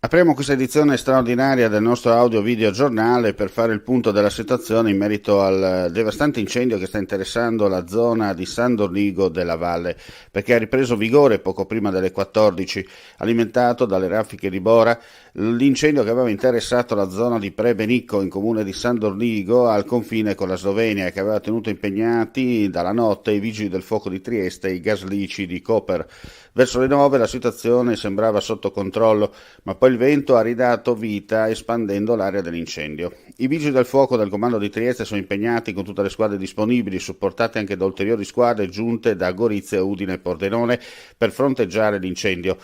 Apriamo questa edizione straordinaria del nostro audio-video giornale per fare il punto della situazione in merito al devastante incendio che sta interessando la zona di San Dorigo della Valle, perché ha ripreso vigore poco prima delle 14, alimentato dalle raffiche di Bora. L'incendio che aveva interessato la zona di Prebenicco in comune di San Dorigo al confine con la Slovenia e che aveva tenuto impegnati dalla notte i vigili del fuoco di Trieste e i gaslici di Koper. Verso le 9 la situazione sembrava sotto controllo, ma poi il vento ha ridato vita espandendo l'area dell'incendio. I vigili del fuoco del comando di Trieste sono impegnati con tutte le squadre disponibili, supportate anche da ulteriori squadre giunte da Gorizia, Udine e Pordenone per fronteggiare l'incendio.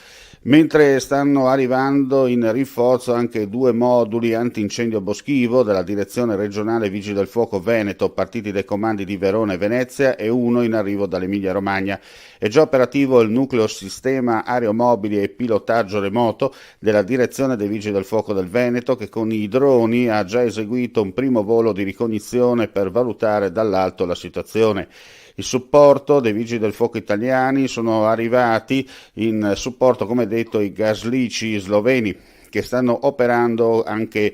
Mentre stanno arrivando in rinforzo anche 2 moduli antincendio boschivo della direzione regionale Vigili del Fuoco Veneto, partiti dai comandi di Verona e Venezia, e uno in arrivo dall'Emilia Romagna. È già operativo il nucleo sistema aeromobili e pilotaggio remoto della direzione dei Vigili del Fuoco del Veneto, che con i droni ha già eseguito un primo volo di ricognizione per valutare dall'alto la situazione. Il supporto dei vigili del fuoco italiani sono arrivati in supporto, come detto, i gaslici sloveni, che stanno operando anche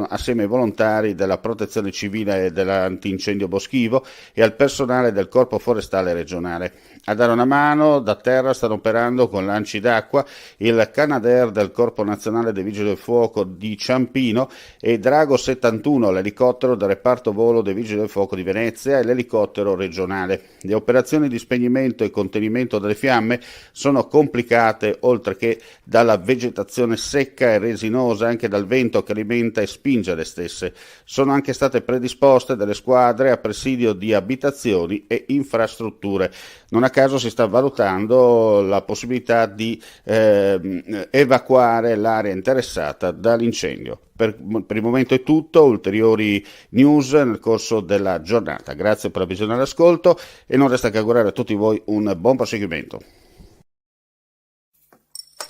assieme ai volontari della protezione civile e dell'antincendio boschivo e al personale del corpo forestale regionale. A dare una mano da terra stanno operando con lanci d'acqua il Canadair del Corpo Nazionale dei Vigili del Fuoco di Ciampino e Drago 71, l'elicottero del reparto volo dei Vigili del Fuoco di Venezia, e l'elicottero regionale. Le operazioni di spegnimento e contenimento delle fiamme sono complicate, oltre che dalla vegetazione secca e resinosa, anche dal vento che alimenta e spinge le stesse. Sono anche state predisposte delle squadre a presidio di abitazioni e infrastrutture. Non a caso si sta valutando la possibilità di evacuare l'area interessata dall'incendio. Per il momento è tutto, ulteriori news nel corso della giornata. Grazie per la visione e l'ascolto e non resta che augurare a tutti voi un buon proseguimento.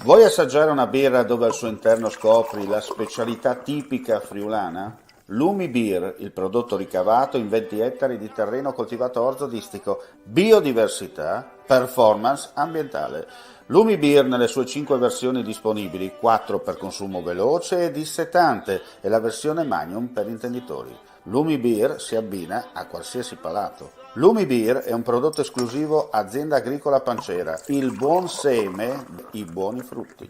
Vuoi assaggiare una birra dove al suo interno scopri la specialità tipica friulana? Lumi Beer, il prodotto ricavato in 20 ettari di terreno coltivato orzodistico, biodiversità, performance ambientale. Lumi Beer nelle sue 5 versioni disponibili, 4 per consumo veloce e dissetante e la versione Magnum per intenditori. Lumi Beer si abbina a qualsiasi palato. Lumi Beer è un prodotto esclusivo Azienda Agricola Pancera, il buon seme, i buoni frutti.